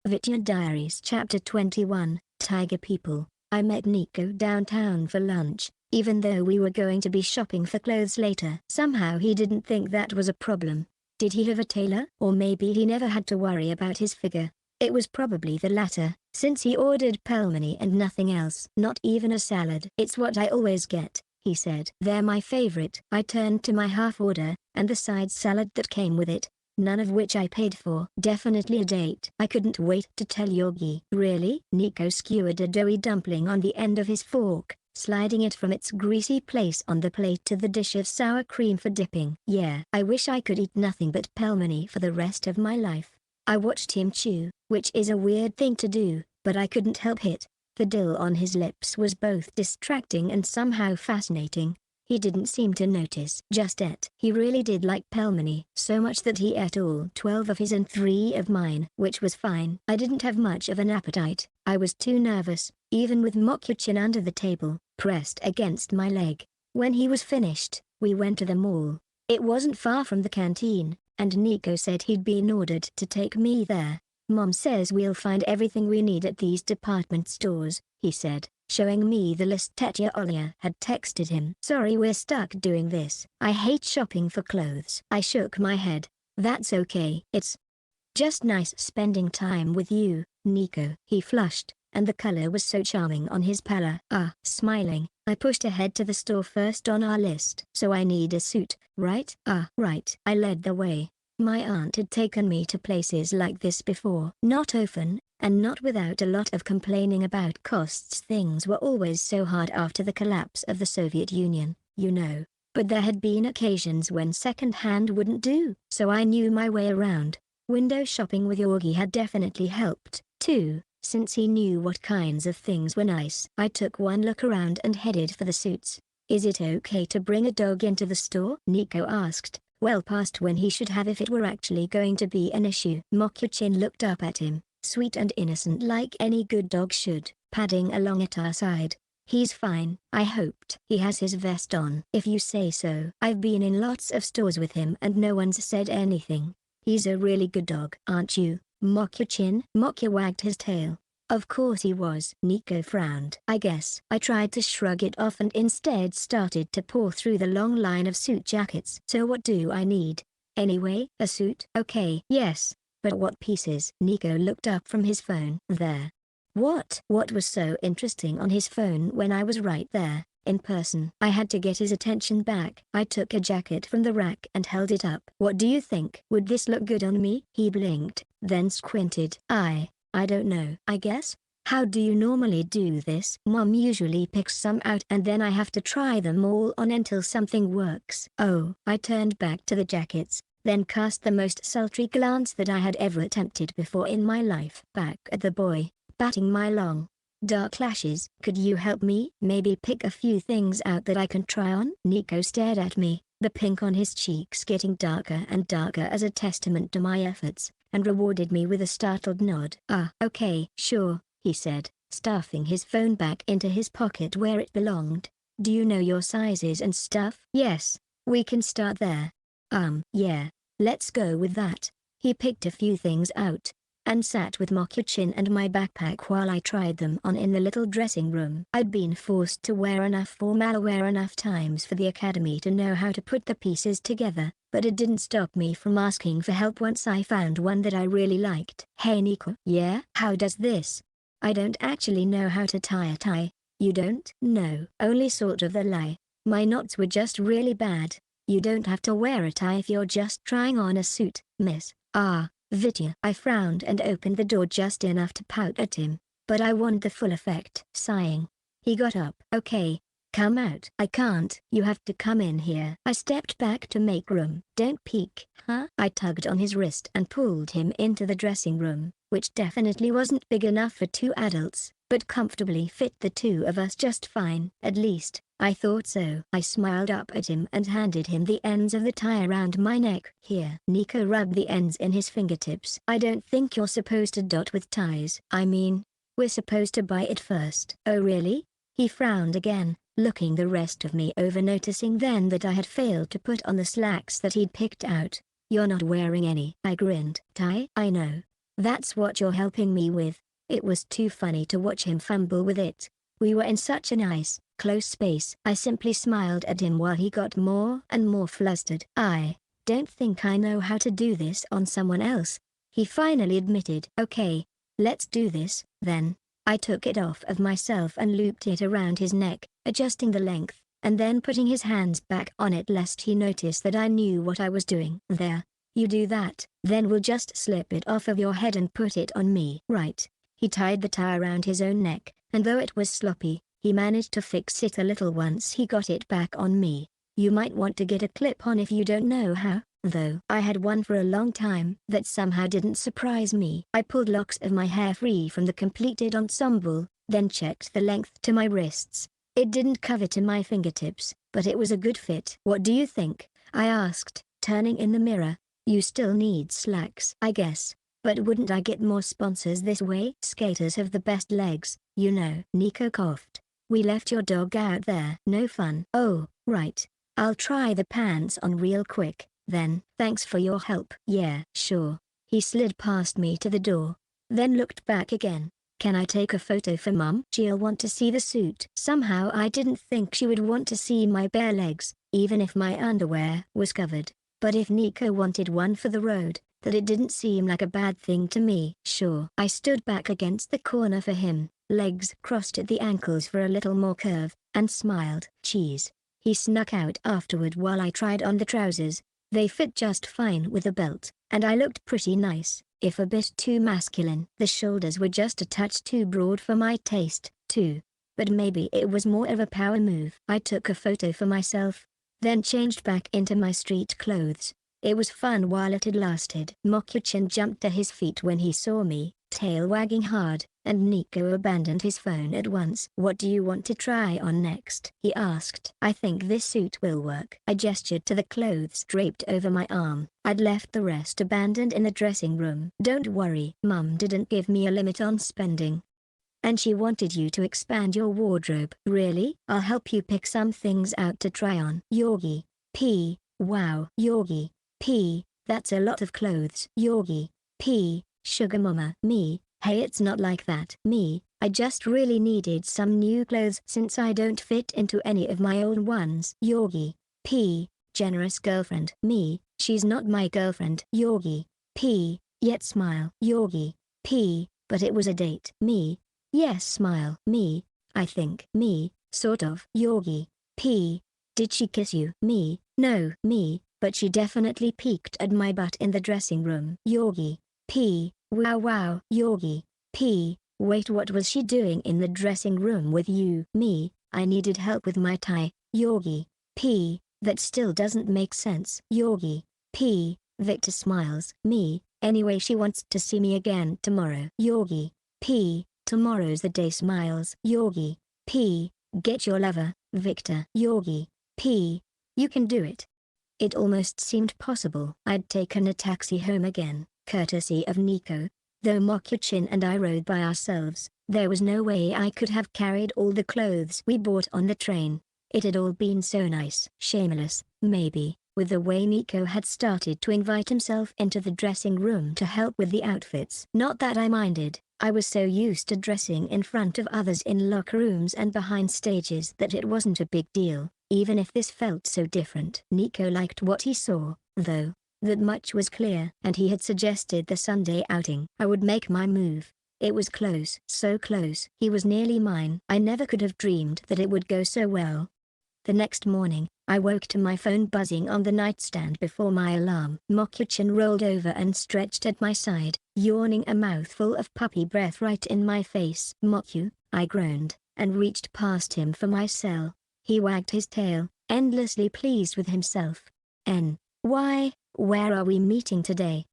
Vitya Diaries Chapter 21, Tiger People. I met Nico downtown for lunch, even though we were going to be shopping for clothes later. Somehow he didn't think that was a problem. Did he have a tailor? Or maybe he never had to worry about his figure. It was probably the latter, since he ordered pelmeni and nothing else. Not even a salad. It's what I always get, he said. They're my favorite. I turned to my half order, and the side salad that came with it, none of which I paid for. Definitely a date. I couldn't wait to tell Yogi. Really? Nico skewered a doughy dumpling on the end of his fork, sliding it from its greasy place on the plate to the dish of sour cream for dipping. Yeah. I wish I could eat nothing but pelmeni for the rest of my life. I watched him chew, which is a weird thing to do, but I couldn't help it. The dill on his lips was both distracting and somehow fascinating. He didn't seem to notice just yet. He really did like pelmeni, so much that he ate all 12 of his and 3 of mine, which was fine. I didn't have much of an appetite. I was too nervous, even with Mokuchin under the table, pressed against my leg. When he was finished, we went to the mall. It wasn't far from the canteen, and Nico said he'd been ordered to take me there. Mom says we'll find everything we need at these department stores, he said, showing me the list Tetya Olia had texted him. Sorry we're stuck doing this. I hate shopping for clothes. I shook my head. That's okay. It's just nice spending time with you, Nico. He flushed, and the color was so charming on his pallor. Smiling, I pushed ahead to the store first on our list. So I need a suit, right? Right. I led the way. My aunt had taken me to places like this before. Not often, and not without a lot of complaining about costs. Things were always so hard after the collapse of the Soviet Union, you know. But there had been occasions when second-hand wouldn't do. So I knew my way around. Window shopping with Yogi had definitely helped, too, since he knew what kinds of things were nice. I took one look around and headed for the suits. Is it okay to bring a dog into the store? Nico asked, well past when he should have if it were actually going to be an issue. Mokuchin looked up at him, sweet and innocent like any good dog should, padding along at our side. He's fine. I hoped. He has his vest on. If you say so. I've been in lots of stores with him and no one's said anything. He's a really good dog, aren't you, Mokuchin? Moku wagged his tail. Of course he was. Nico frowned. I guess. I tried to shrug it off and instead started to pore through the long line of suit jackets. So what do I need? Anyway, a suit? Okay. Yes. But what pieces? Nico looked up from his phone. There. What was so interesting on his phone when I was right there, in person? I had to get his attention back. I took a jacket from the rack and held it up. What do you think? Would this look good on me? He blinked, then squinted. I don't know. I guess? How do you normally do this? Mom usually picks some out and then I have to try them all on until something works. Oh. I turned back to the jackets, then cast the most sultry glance that I had ever attempted before in my life. Back at the boy, patting my long, dark lashes. Could you help me? Maybe pick a few things out that I can try on? Nico stared at me, the pink on his cheeks getting darker and darker as a testament to my efforts, and rewarded me with a startled nod. Okay, sure, he said, stuffing his phone back into his pocket where it belonged. Do you know your sizes and stuff? Yes, we can start there. Yeah, let's go with that. He picked a few things out, and sat with Mokuchin and my backpack while I tried them on in the little dressing room. I'd been forced to wear enough formal wear enough times for the academy to know how to put the pieces together, but it didn't stop me from asking for help once I found one that I really liked. Hey Nico. Yeah? How does this? I don't actually know how to tie a tie. You don't? No. Only sort of the lie. My knots were just really bad. You don't have to wear a tie if you're just trying on a suit, miss. Vitya. I frowned and opened the door just enough to pout at him, but I want the full effect. Sighing, he got up. Okay, come out. I can't. You have to come in here. I stepped back to make room. Don't peek, huh? I tugged on his wrist and pulled him into the dressing room, which definitely wasn't big enough for 2 adults, but comfortably fit the 2 of us just fine. At least, I thought so. I smiled up at him and handed him the ends of the tie around my neck. Here. Nico rubbed the ends in his fingertips. I don't think you're supposed to dot with ties. I mean, we're supposed to buy it first. Oh really? He frowned again, looking the rest of me over, noticing then that I had failed to put on the slacks that he'd picked out. You're not wearing any. I grinned. Tie? I know. That's what you're helping me with. It was too funny to watch him fumble with it. We were in such a nice, close space. I simply smiled at him while he got more and more flustered. I don't think I know how to do this on someone else, he finally admitted. Okay, let's do this, then. I took it off of myself and looped it around his neck, adjusting the length, and then putting his hands back on it lest he notice that I knew what I was doing. There. You do that, then we'll just slip it off of your head and put it on me. Right. He tied the tie around his own neck, and though it was sloppy, he managed to fix it a little once he got it back on me. You might want to get a clip on if you don't know how, though. I had one for a long time that somehow didn't surprise me. I pulled locks of my hair free from the completed ensemble, then checked the length to my wrists. It didn't cover to my fingertips, but it was a good fit. What do you think? I asked, turning in the mirror. You still need slacks, I guess. But wouldn't I get more sponsors this way? Skaters have the best legs, you know. Nico coughed. We left your dog out there. No fun. Oh, right. I'll try the pants on real quick, then. Thanks for your help. Yeah, sure. He slid past me to the door, then looked back again. Can I take a photo for Mum? She'll want to see the suit. Somehow I didn't think she would want to see my bare legs, even if my underwear was covered. But if Nico wanted one for the road, that it didn't seem like a bad thing to me. Sure. I stood back against the corner for him, legs crossed at the ankles for a little more curve, and smiled. Cheese. He snuck out afterward while I tried on the trousers. They fit just fine with a belt, and I looked pretty nice, if a bit too masculine. The shoulders were just a touch too broad for my taste, too. But maybe it was more of a power move. I took a photo for myself, then changed back into my street clothes. It was fun while it had lasted. Mokuchin jumped to his feet when he saw me, tail wagging hard, and Nico abandoned his phone at once. What do you want to try on next? He asked. I think this suit will work. I gestured to the clothes draped over my arm. I'd left the rest abandoned in the dressing room. Don't worry, Mum didn't give me a limit on spending. And she wanted you to expand your wardrobe. Really? I'll help you pick some things out to try on. Yorgi. P. Wow. Yorgi. P. That's a lot of clothes. Yorgi. P. Sugar mama. Me. Hey, it's not like that. Me. I just really needed some new clothes since I don't fit into any of my old ones. Yorgi. P. Generous girlfriend. Me. She's not my girlfriend. Yorgi. P. Yet smile. Yorgi. P. But it was a date. Me. Yes, smile. Me. I think. Me. Sort of. Yorgi. P. Did she kiss you? Me. No. Me. But she definitely peeked at my butt in the dressing room. Yorgi. P. Wow wow. Yorgi. P. Wait, what was she doing in the dressing room with you? Me. I needed help with my tie. Yorgi. P. That still doesn't make sense. Yorgi. P. Victor smiles. Me. Anyway, she wants to see me again tomorrow. Yorgi. P. Tomorrow's the day. Smiles. Yorgi. P. Get your lover, Victor. Yorgi. P. You can do it. It almost seemed possible. I'd taken a taxi home again, courtesy of Nico. Though Mokuchin and I rode by ourselves, there was no way I could have carried all the clothes we bought on the train. It had all been so nice. Shameless, maybe, with the way Nico had started to invite himself into the dressing room to help with the outfits. Not that I minded. I was so used to dressing in front of others in locker rooms and behind stages that it wasn't a big deal, even if this felt so different. Nico liked what he saw, though. That much was clear. And he had suggested the Sunday outing. I would make my move. It was close. So close. He was nearly mine. I never could have dreamed that it would go so well. The next morning, I woke to my phone buzzing on the nightstand before my alarm. Mokuchin rolled over and stretched at my side, yawning a mouthful of puppy breath right in my face. Moku, I groaned, and reached past him for my cell. He wagged his tail, endlessly pleased with himself. Why, where are we meeting today?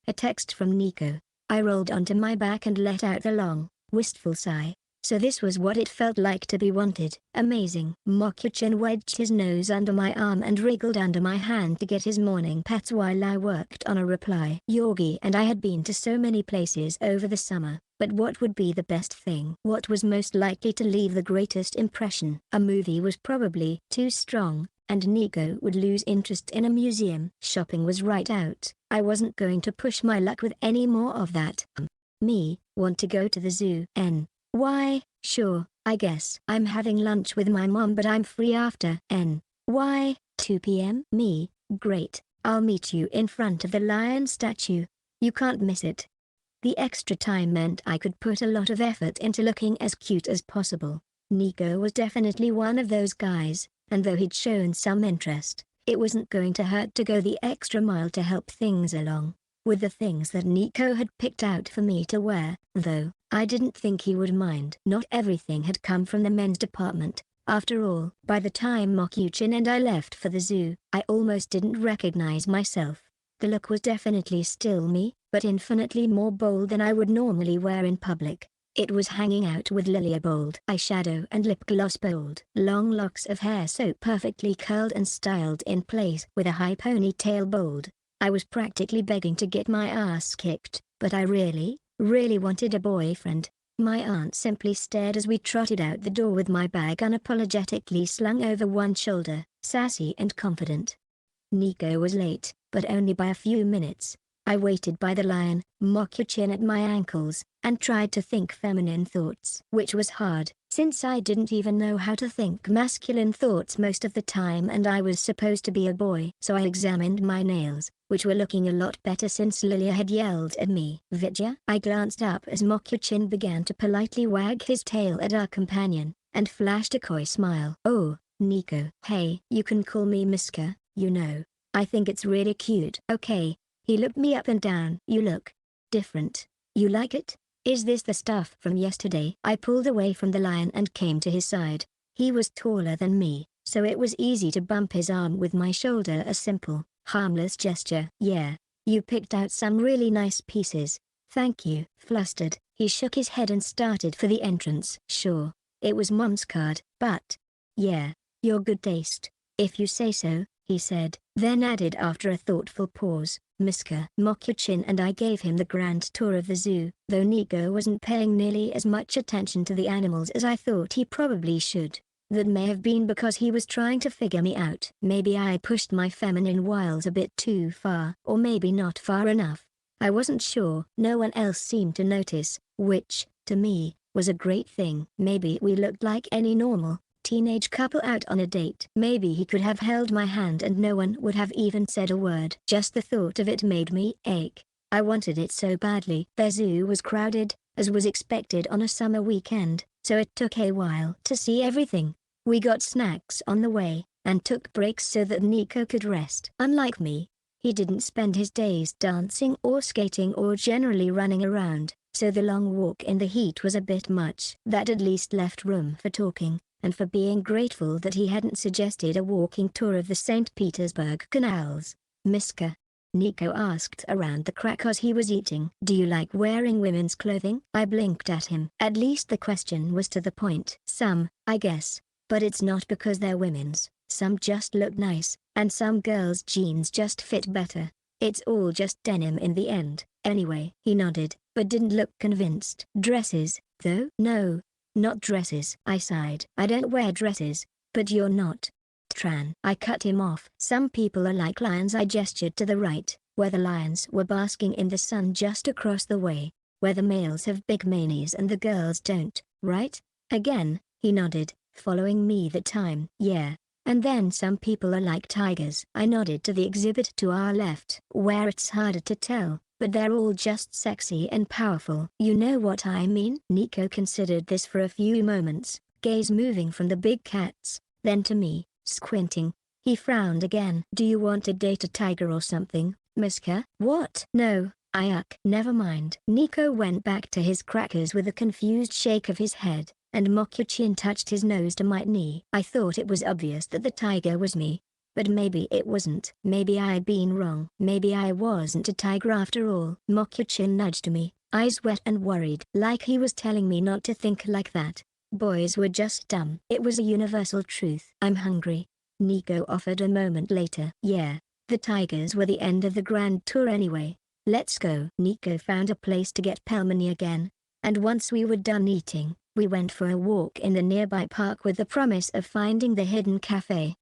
A text from Nico. I rolled onto my back and let out a long, wistful sigh. So this was what it felt like to be wanted. Amazing. Mokuchin wedged his nose under my arm and wriggled under my hand to get his morning pats while I worked on a reply. Yorgi and I had been to so many places over the summer, but what would be the best thing? What was most likely to leave the greatest impression? A movie was probably too strong, and Nico would lose interest in a museum. Shopping was right out. I wasn't going to push my luck with any more of that. Me, want to go to the zoo? Why, sure, I guess. I'm having lunch with my mom but I'm free after. Why, 2 p.m? Me, great, I'll meet you in front of the lion statue. You can't miss it. The extra time meant I could put a lot of effort into looking as cute as possible. Nico was definitely one of those guys, and though he'd shown some interest, it wasn't going to hurt to go the extra mile to help things along. With the things that Nico had picked out for me to wear, though, I didn't think he would mind. Not everything had come from the men's department. After all, by the time Mokyuchin and I left for the zoo, I almost didn't recognize myself. The look was definitely still me, but infinitely more bold than I would normally wear in public. It was hanging out with Lilia bold eyeshadow and lip gloss bold. Long locks of hair so perfectly curled and styled in place with a high ponytail bold. I was practically begging to get my ass kicked, but I really wanted a boyfriend. My aunt simply stared as we trotted out the door with my bag unapologetically slung over one shoulder, sassy and confident. Nico was late, but only by a few minutes. I waited by the lion, Mokyuchin at my ankles, and tried to think feminine thoughts. Which was hard, since I didn't even know how to think masculine thoughts most of the time and I was supposed to be a boy. So I examined my nails, which were looking a lot better since Lilia had yelled at me. Vitya? I glanced up as Mokyuchin began to politely wag his tail at our companion, and flashed a coy smile. Oh, Nico. Hey, you can call me Miska, you know. I think it's really cute. Okay. He looked me up and down. You look different. You like it? Is this the stuff from yesterday? I pulled away from the lion and came to his side. He was taller than me, so it was easy to bump his arm with my shoulder, a simple, harmless gesture. Yeah, you picked out some really nice pieces. Thank you. Flustered, he shook his head and started for the entrance. Sure, it was Mom's card, but yeah, your good taste, if you say so, he said, then added after a thoughtful pause, Miska. Mokyuchin and I gave him the grand tour of the zoo, though Nico wasn't paying nearly as much attention to the animals as I thought he probably should. That may have been because he was trying to figure me out. Maybe I pushed my feminine wiles a bit too far, or maybe not far enough. I wasn't sure. No one else seemed to notice, which, to me, was a great thing. Maybe we looked like any normal teenage couple out on a date. Maybe he could have held my hand and no one would have even said a word. Just the thought of it made me ache. I wanted it so badly. Their zoo was crowded, as was expected on a summer weekend, so it took a while to see everything. We got snacks on the way, and took breaks so that Nico could rest. Unlike me, he didn't spend his days dancing or skating or generally running around, so the long walk in the heat was a bit much. That at least left room for talking, and for being grateful that he hadn't suggested a walking tour of the St. Petersburg canals. Miska? Nico asked around the crackers he was eating. Do you like wearing women's clothing? I blinked at him. At least the question was to the point. Some, I guess. But it's not because they're women's. Some just look nice, and some girls' jeans just fit better. It's all just denim in the end. Anyway. He nodded, but didn't look convinced. Dresses, though? No. Not dresses. I sighed. I don't wear dresses, but you're not. Tran. I cut him off. Some people are like lions. I gestured to the right, where the lions were basking in the sun just across the way, where the males have big manes and the girls don't, right? Again, he nodded, following me that time. Yeah. And then some people are like tigers. I nodded to the exhibit to our left, where it's harder to tell, but they're all just sexy and powerful. You know what I mean? Nico considered this for a few moments, gaze moving from the big cats, then to me, squinting. He frowned again. Do you want to date a tiger or something, Miska? What? No, never mind. Nico went back to his crackers with a confused shake of his head, and Mokyuchin touched his nose to my knee. I thought it was obvious that the tiger was me. But maybe it wasn't. Maybe I'd been wrong. Maybe I wasn't a tiger after all. Mokyuchin nudged me, eyes wet and worried. Like he was telling me not to think like that. Boys were just dumb. It was a universal truth. I'm hungry, Nico offered a moment later. Yeah, the tigers were the end of the grand tour anyway. Let's go. Nico found a place to get pelmeni again. And once we were done eating, we went for a walk in the nearby park with the promise of finding the hidden cafe.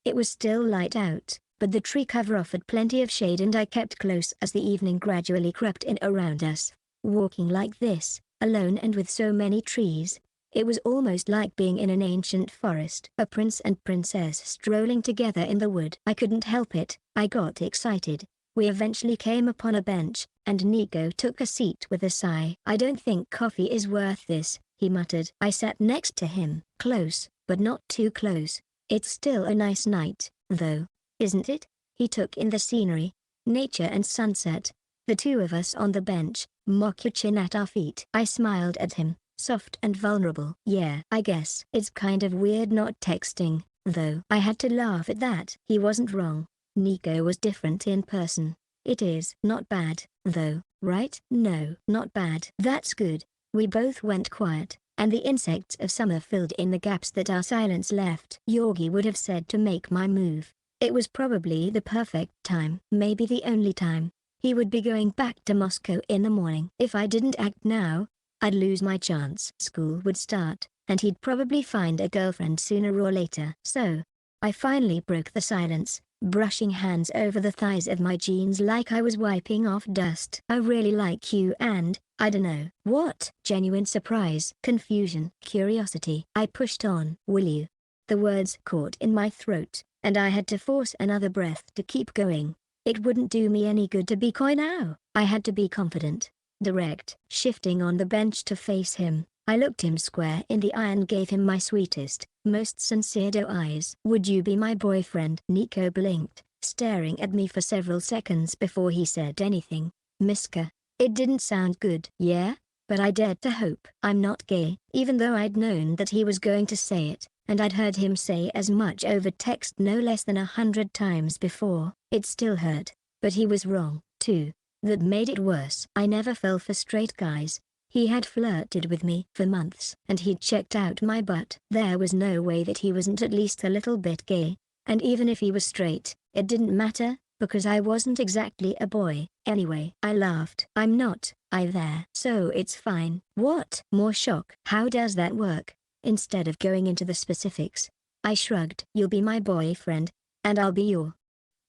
It was still light out, but the tree cover offered plenty of shade and I kept close as the evening gradually crept in around us. Walking like this, alone and with so many trees, it was almost like being in an ancient forest. A prince and princess strolling together in the wood. I couldn't help it, I got excited. We eventually came upon a bench, and Nico took a seat with a sigh. "I don't think coffee is worth this," he muttered. I sat next to him, close, but not too close. "It's still a nice night, though, isn't it?" He took in the scenery, nature and sunset. The two of us on the bench, moccasins at our feet. I smiled at him, soft and vulnerable. "Yeah, I guess it's kind of weird not texting, though." I had to laugh at that. He wasn't wrong. Nico was different in person. "It is not bad, though, right?" "No, not bad." "That's good." We both went quiet, and the insects of summer filled in the gaps that our silence left. Yorgi would have said to make my move. It was probably the perfect time. Maybe the only time. He would be going back to Moscow in the morning. If I didn't act now, I'd lose my chance. School would start, and he'd probably find a girlfriend sooner or later. So, I finally broke the silence, brushing hands over the thighs of my jeans like I was wiping off dust. "I really like you and, I dunno." "What?" Genuine surprise, confusion, curiosity. I pushed on. "Will you?" The words caught in my throat, and I had to force another breath to keep going. It wouldn't do me any good to be coy now. I had to be confident, direct. Shifting on the bench to face him, I looked him square in the eye and gave him my sweetest, most sincere doe eyes. "Would you be my boyfriend?" Nico blinked, staring at me for several seconds before he said anything. "Miska." It didn't sound good. "Yeah?" But I dared to hope. "I'm not gay." Even though I'd known that he was going to say it, and I'd heard him say as much over text no less than 100 times before, it still hurt. But he was wrong, too. That made it worse. I never fell for straight guys. He had flirted with me for months, and he'd checked out my butt. There was no way that he wasn't at least a little bit gay, and even if he was straight, it didn't matter, because I wasn't exactly a boy. Anyway, I laughed. "I'm not, either. So it's fine." "What?" More shock. "How does that work?" Instead of going into the specifics, I shrugged. "You'll be my boyfriend, and I'll be your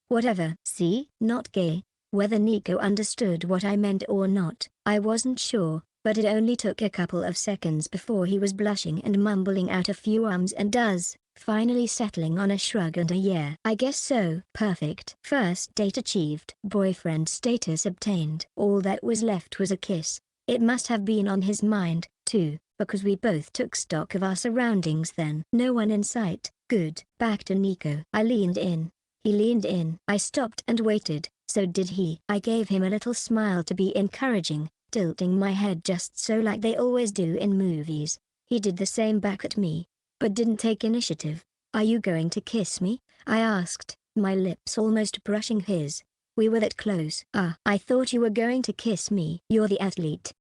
whatever." See? Not gay. Whether Nico understood what I meant or not, I wasn't sure. But it only took a couple of seconds before he was blushing and mumbling out a few ums and uhs, finally settling on a shrug and a "yeah, I guess so." Perfect. First date achieved. Boyfriend status obtained. All that was left was a kiss. It must have been on his mind, too, because we both took stock of our surroundings then. No one in sight. Good. Back to Nico. I leaned in. He leaned in. I stopped and waited, so did he. I gave him a little smile to be encouraging, tilting my head just so like they always do in movies. He did the same back at me, but didn't take initiative. "Are you going to kiss me?" I asked, my lips almost brushing his. We were that close. "Ah, I thought you were going to kiss me." "You're the athlete.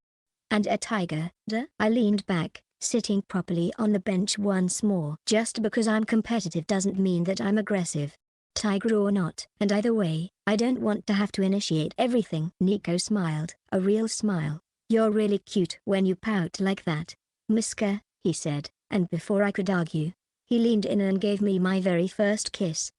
And a tiger." Duh. I leaned back, sitting properly on the bench once more. "Just because I'm competitive doesn't mean that I'm aggressive. Tiger or not. And either way, I don't want to have to initiate everything." Nico smiled, a real smile. "You're really cute when you pout like that, Miska," he said, and before I could argue, he leaned in and gave me my very first kiss.